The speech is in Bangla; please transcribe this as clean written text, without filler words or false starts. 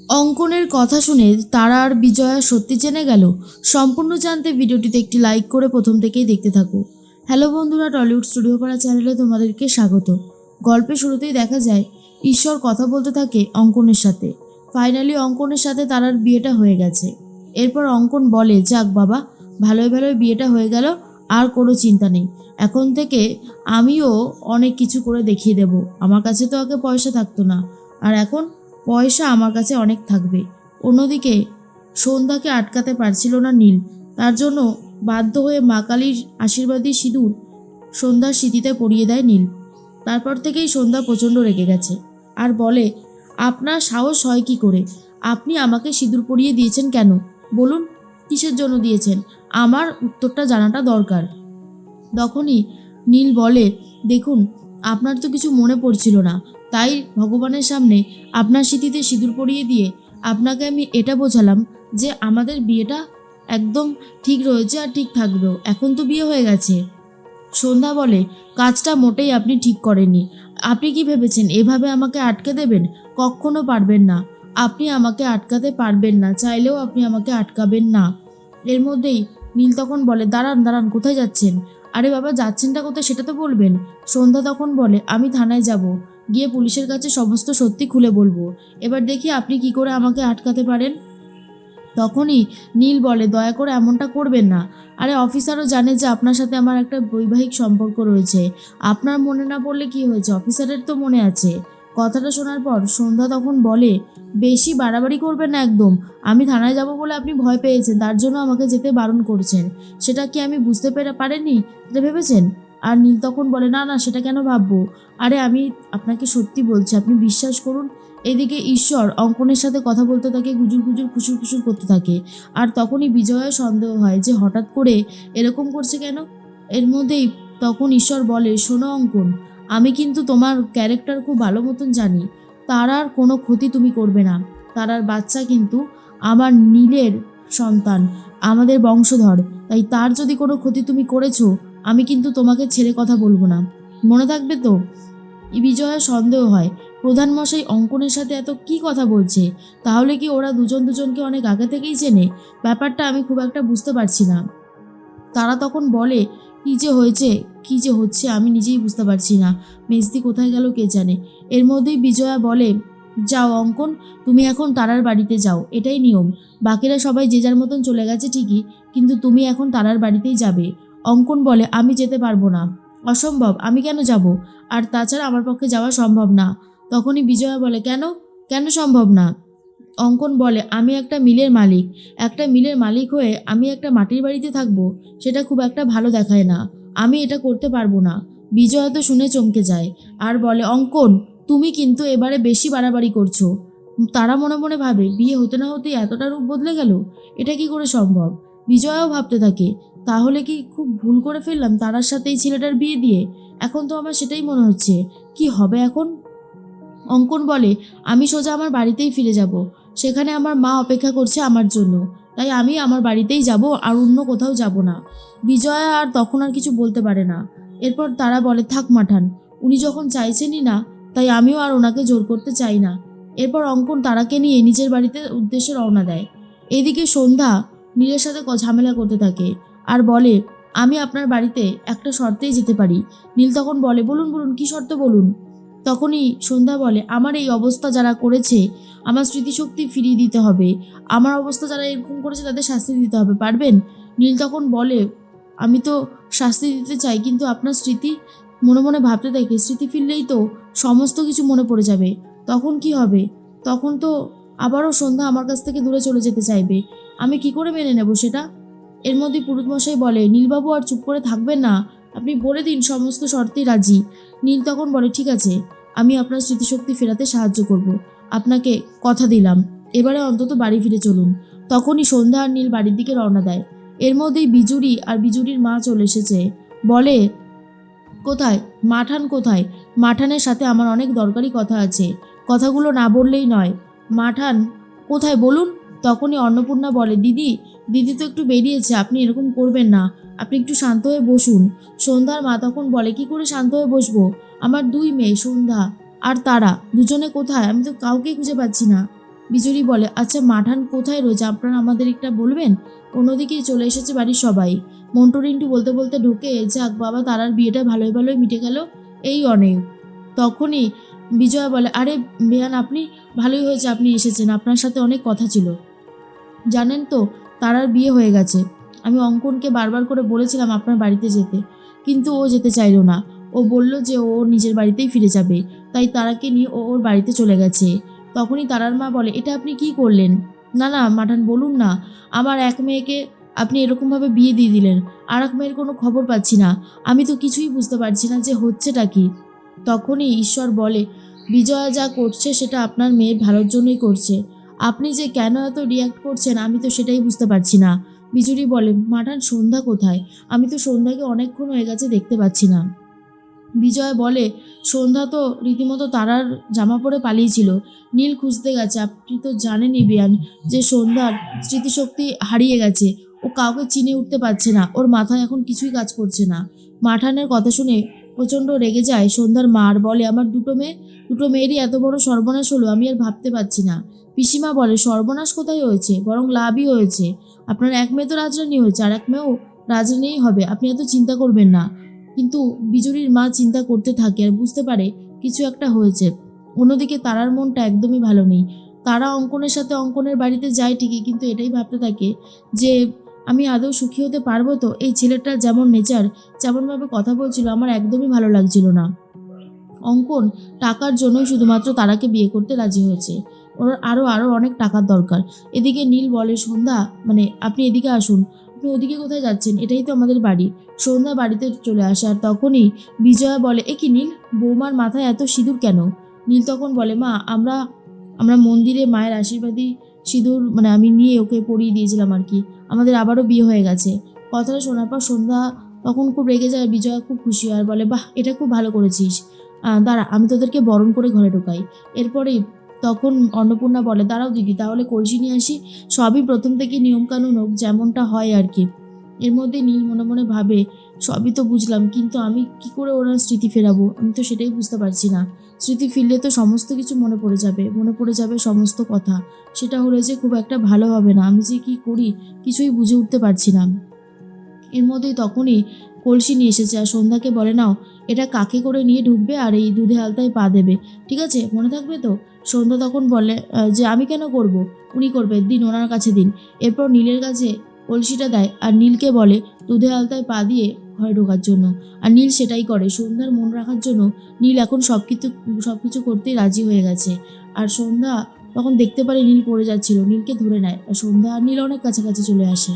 অঙ্কনের কথা শুনে তারা আর বিজয়া সত্যি জেনে গেল। সম্পূর্ণ জানতে ভিডিওটিতে একটি লাইক করে প্রথম থেকেই দেখতে থাকো। হ্যালো বন্ধুরা, টলিউড স্টুডিও পাড়া চ্যানেলে তোমাদেরকে স্বাগত। গল্পের শুরুতেই দেখা যায় ঈশ্বর কথা বলতে থাকে অঙ্কনের সাথে। ফাইনালি অঙ্কনের সাথে তারার বিয়েটা হয়ে গেছে। এরপর অঙ্কন বলে, যাক বাবা, ভালোই ভালোই বিয়েটা হয়ে গেল, আর কোনো চিন্তা নেই। এখন থেকে আমিও অনেক কিছু করে দেখিয়ে দেব। আমার কাছে তো আগে পয়সা থাকতো না, আর এখন পয়সা আমার কাছে অনেক থাকবে। অন্যদিকে সন্ধ্যাকে আটকাতে পারছিল না নীল। তার জন্য বাধ্য হয়ে মা কালীর আশীর্বাদী সিঁদুর সন্ধ্যার স্মৃতিতে পরিয়ে দেয় নীল। তারপর থেকেই সন্ধ্যা প্রচণ্ড রেগে গেছে আর বলে, আপনার সাহস হয় কি করে? আপনি আমাকে সিঁদুর পরিয়ে দিয়েছেন কেন? বলুন, কিসের জন্য দিয়েছেন? আমার উত্তরটা জানাটা দরকার। তখনই নীল বলে, দেখুন, আপনার তো কিছু মনে পড়ছিল না, তাই ভগবানের সামনে আপনার স্মৃতিতে সিঁদুর পরিয়ে দিয়ে আপনাকে আমি এটা বোঝালাম যে আমাদের বিয়েটা একদম ঠিক রয়েছে আর ঠিক থাকবেও। এখন তো বিয়ে হয়ে গেছে। সন্ধ্যা বলে, কাজটা মোটেই আপনি ঠিক করেননি। আপনি কি ভেবেছেন এভাবে আমাকে আটকে দেবেন? কখনো পারবেন না। আপনি আমাকে আটকাতে পারবেন না, চাইলেও আপনি আমাকে আটকাবেন না। এর মধ্যেই নীল তখন বলে, দাঁড়ান দাঁড়ান, কোথায় যাচ্ছেন? আরে বাবা, যাচ্ছেনটা কোথায় সেটা তো বলবেন। সন্ধ্যা তখন বলে, আমি থানায় যাব, গিয়ে পুলিশের কাছে সমস্ত সত্যি খুলে বলবো। এবার দেখি আপনি কি করে আমাকে আটকাতে পারেন। তখনই নীল বলে, দয়া করে এমনটা করবেন না। আরে অফিসারও জানে যে আপনার সাথে আমার একটা বৈবাহিক সম্পর্ক রয়েছে। আপনার মনে না পড়লে কি হয়েছে, অফিসারের তো মনে আছে। কথাটা শোনার পর সন্ধ্যা তখন বলে, বেশি বাড়াবাড়ি করবেন না একদম। আমি থানায় যাব বলে আপনি ভয় পেয়েছেন, তার জন্য আমাকে যেতে বারণ করছেন। সেটা কি আমি বুঝতে পারেননি? এটা ভেবেছেন? আর নীল তখন বলে, না না, সেটা কেন ভাববো? আরে আমি আপনাকে সত্যি বলছি, আপনি বিশ্বাস করুন। এদিকে ঈশ্বর অঙ্কনের সাথে কথা বলতে থাকে, গুজুর গুজুর খুশুর খুশুর করতে থাকে। আর তখনই বিজয়ের সন্দেহ হয় যে হঠাৎ করে এরকম করছে কেন। এর মধ্যেই তখন ঈশ্বর বলে, শোনো অঙ্কন, আমি কিন্তু তোমার ক্যারেক্টার খুব ভালো মতন জানি। তারার কোনো ক্ষতি তুমি করবে না। তারার বাচ্চা কিন্তু আমার নীলের সন্তান, আমাদের বংশধর। তাই তার যদি কোনো ক্ষতি তুমি করেছো, আমি কিন্তু তোমাকে ছেড়ে কথা বলবো না। মনে থাকবে তো? বিজয়ের সন্দেহ হয়, প্রধানমশাই অঙ্কনের সাথে এত কি কথা বলছে? তাহলে কি ওরা দুজন দুজনকে অনেক আগে থেকেই চেনে? ব্যাপারটা আমি খুব একটা বুঝতে পারছি না। তারা তখন বলে, কি যে হয়েছে, কি যে হচ্ছে আমি নিজেই বুঝতে পারছি না। মেজদি কোথায় গেল কে জানে। এর মধ্যেই বিজয়া বলে, যাও অঙ্কন, তুমি এখন তারার বাড়িতে যাও, এটাই নিয়ম। বাকিরা সবাই যে যার মতন চলে গেছে ঠিকই, কিন্তু তুমি এখন তারার বাড়িতেই যাবে। অঙ্কন বলে, আমি যেতে পারবো না, অসম্ভব, আমি কেন যাব? আর তাছাড়া আমার পক্ষে যাওয়া সম্ভব না। তখনই বিজয়া বলে, কেন, কেন সম্ভব না? অঙ্কন বলে, আমি একটা মিলের মালিক। একটা মিলের মালিক হয়ে আমি একটা মাটির বাড়িতে থাকবো, সেটা খুব একটা ভালো দেখায় না। আমি এটা করতে পারবো না। বিজয়া তো শুনে চমকে যায় আর বলে, অঙ্কন, তুমি কিন্তু এবারে বেশি বাড়াবাড়ি করছো। তারা মনে মনে ভাবে, বিয়ে হতে না হতেই এতটা রূপ বদলে গেল, এটা কি করে সম্ভব? বিজয়াও ভাবতে থাকে, তাহলে কি খুব ভুল করে ফেললাম তারার সাথে এই ছেলেটার বিয়ে দিয়ে? এখন তো আমার সেটাই মনে হচ্ছে। কি হবে এখন? অঙ্কন বলে, আমি সোজা আমার বাড়িতেই ফিরে যাব। সেখানে আমার মা অপেক্ষা করছে আমার জন্য। তাই আমি আমার বাড়িতেই যাব, আর অন্য কোথাও যাব না। বিজয়া আর তখন আর কিছু বলতে পারে না। এরপর তারা বলে, থাক মাঠান, উনি যখন চাইছেনই না, তাই আমিও আর ওনাকে জোর করতে চাই না। এরপর অঙ্কন তারাকে নিয়ে নিজের বাড়িতে উদ্দেশ্যে রওনা দেয়। এদিকে সন্ধ্যা নীলের সাথে ঝামেলা করতে থাকে আর বলে, আমি আপনার বাড়িতে একটা শর্তেই যেতে পারি। নীল তখন বলে, বলুন বলুন, কি শর্ত বলুন। তখনই সন্ধ্যা বলে, আমার এই অবস্থা যারা করেছে, আমার স্মৃতিশক্তি ফিরিয়ে দিতে হবে। আমার অবস্থা যারা এরকম করেছে তাদের শাস্তি দিতে হবে, পারবেন? নীল তখন বলে, আমি তো শাস্তি দিতে চাই, কিন্তু আপনার স্মৃতি, মনে মনে ভাবতে থাকে, স্মৃতি ফিরলেই তো সমস্ত কিছু মনে পড়ে যাবে। তখন কি হবে? তখন তো আবারও সন্ধ্যা আমার কাছ থেকে দূরে চলে যেতে চাইবে। আমি কি করে মেনে নেব সেটা? এর মধ্যে পুরুতমশাই বলে, নীলবাবু আর চুপ করে থাকবেন না, আপনি বলে দিন সমস্ত শর্তেই রাজি। নীল তখন বলে, ঠিক আছে, আমি আপনার স্মৃতিশক্তি ফেরাতে সাহায্য করব। আপনাকে কথা দিলাম, এবারে অন্তত বাড়ি ফিরে চলুন। তখনই সন্ধ্যা আর নীল বাড়ির দিকে রওনা দেয়। এর মধ্যেই বিজুরি আর বিজুরির মা চলে এসেছে। বলে, কোথায় মাঠান, কোথায়? মাঠানের সাথে আমার অনেক দরকারি কথা আছে, কথাগুলো না বললেই নয়। মাঠান কোথায় বলুন? তখনই অন্নপূর্ণা বলে, দিদি, দিদি তো একটু বেরিয়েছে, আপনি এরকম করবেন না, আপনি একটু শান্ত হয়ে বসুন। সন্ধ্যার মা তখন বলে, কি করে শান্ত হয়ে বসবো? আমার দুই মেয়ে, সন্ধ্যা আর তারা, দুজনে কোথায়? আমি তো কাউকেই খুঁজে পাচ্ছি না। বিজুরি বলে, আচ্ছা মাঠান কোথায় রয়েছে আপনারা আমাদের একটা বলবেন? অন্যদিকেই চলে এসেছে বাড়ির সবাই। মন্টু রিন্টু বলতে বলতে ঢোকে, যাক বাবা, তারার বিয়েটা ভালোই ভালোই মিটে গেল, এই অনেক। তখনই বিজয়া বলে, আরে বেয়ান, আপনি ভালোই হয়েছে আপনি এসেছেন, আপনার সাথে অনেক কথা ছিল। জানেন তো, তারার বিয়ে হয়ে গেছে। আমি অঙ্কনকে বারবার করে বলেছিলাম আপনার বাড়িতে যেতে, কিন্তু ও যেতে চাইলো না। ও বলল যে ও নিজের বাড়িতেই ফিরে যাবে, তাই তারাকে নিয়ে ও ওর বাড়িতে চলে গেছে। তখনই তারার মা বলে, এটা আপনি কি করলেন? না না মাঠান, বলুন না, আমার এক মেয়েকে আপনি এরকমভাবে বিয়ে দিয়ে দিলেন, আর এক মেয়ের কোনো খবর পাচ্ছি না, আমি তো কিছুই বুঝতে পারছি না যে হচ্ছেটা কি। তখনই ঈশ্বর বলে, বিজয়া যা করছে সেটা আপনার মেয়ের ভালোর জন্যই করছে। আপনি যে কেন এত রিয়াক্ট করছেন আমি তো সেটাই বুঝতে পারছি না। বিজুরি বলে, মাঠান সন্ধ্যা কোথায়? আমি তো সন্ধ্যাকে অনেকক্ষণ হয়ে গেছে দেখতে পাচ্ছি না। বিজয় বলে, সন্ধ্যা তো রীতিমতো তারার জামা পরে পালিয়েছিল, নীল খুঁজতে গেছে। আপনি তো জানেনই বেয়ান যে সন্ধ্যার স্মৃতিশক্তি হারিয়ে গেছে, ও কাউকে চিনে উঠতে পারছে না, ওর মাথায় এখন কিছুই কাজ করছে না। মাঠানের কথা শুনে প্রচণ্ড রেগে যায় সন্ধ্যার মা, আর বলে, আমার দুটো মেয়েরই এত বড় সর্বনাশ হলো, আমি আর ভাবতে পারছি না। পিসিমা বলে, সর্বনাশ কোথায় হয়েছে, বরং লাভই হয়েছে। আপনার এক মেয়ে তো রাজরানী হয়েছে, আর এক মেয়েও রাজরানীই হবে, আপনি এত চিন্তা করবেন না। কিন্তু বিজুরির মা চিন্তা করতে থাকে আর বুঝতে পারে কিছু একটা হয়েছে। অন্যদিকে তারার মনটা একদমই ভালো নেই। তারা অঙ্কনের সাথে অঙ্কনের বাড়িতে যায় ঠিকই, কিন্তু এটাই ভাবতে থাকে যে আমি আদৌ সুখী হতে পারবো তো? এই ছেলেটার যেমন নেচার, যেমনভাবে কথা বলছিল, আমার একদমই ভালো লাগছিল না। অঙ্কন টাকার জন্যই শুধুমাত্র তারাকে বিয়ে করতে রাজি হয়েছে, ওর আরও আরও অনেক টাকার দরকার। এদিকে নীল বলে, সন্ধ্যা, মানে আপনি এদিকে আসুন। আপনি ওদিকে কোথায় যাচ্ছেন? এটাই তো আমাদের বাড়ি। সন্ধ্যা বাড়িতে চলে আসে, আর তখনই বিজয়া বলে, এ কি নীল, বৌমার মাথায় এত সিঁদুর কেন? নীল তখন বলে, মা, আমরা আমরা মন্দিরে মায়ের আশীর্বাদী সিঁদুর, মানে আমি নিয়ে ওকে পরিয়ে দিয়েছিলাম আর কি, আমাদের আবারও বিয়ে হয়ে গেছে। কথাটা শোনার পর সন্ধ্যা তখন খুব রেগে যায়, বিজয়া খুব খুশি আর বলে, বাহ, এটা খুব ভালো করেছিস, দাঁড়া আমি তোদেরকে বরণ করে ঘরে ঢোকাই। এরপরেই তখন অন্নপূর্ণা বলে, দাঁড়াও দিদি, তাহলে কলসি নিয়ে আসি, সবই প্রথম থেকে নিয়মকানুন হোক, যেমনটা হয় আর কি। এর মধ্যে নীল মনে মনে ভাবে, সবই তো বুঝলাম, কিন্তু আমি কি করে ওনার স্মৃতি ফেরাবো, আমি তো সেটাই বুঝতে পারছি না। স্মৃতি ফিরলে তো সমস্ত কিছু মনে পড়ে যাবে সমস্ত কথা, সেটা হলে যে খুব একটা ভালো হবে না, আমি যে কি করি কিছুই বুঝে উঠতে পারছি না। এর মধ্যেই তখনই কলসি নিয়ে এসেছে, আর সন্ধ্যাকে বলে, নাও, এটা কাকে করে নিয়ে ঢুকবে আর এই দুধে আলতায় পা দেবে, ঠিক আছে, মনে থাকবে তো? সন্ধ্যা তখন বলে, যে আমি কেন করব, উনি করবে, দিন, ওনার কাছে দিন। এরপর নীলের কাছে কলসিটা দেয় আর নীলকে বলে দুধে আলতায় পা দিয়ে ঘরে ঢোকার জন্য। আর নীল সেটাই করে। সন্ধ্যার মন রাখার জন্য নীল এখন সব কিছু করতেই রাজি হয়ে গেছে। আর সন্ধ্যা তখন দেখতে পারে নীল পড়ে যাচ্ছিল, নীলকে ধরে নেয়, আর সন্ধ্যা আর নীল অনেক কাছাকাছি চলে আসে।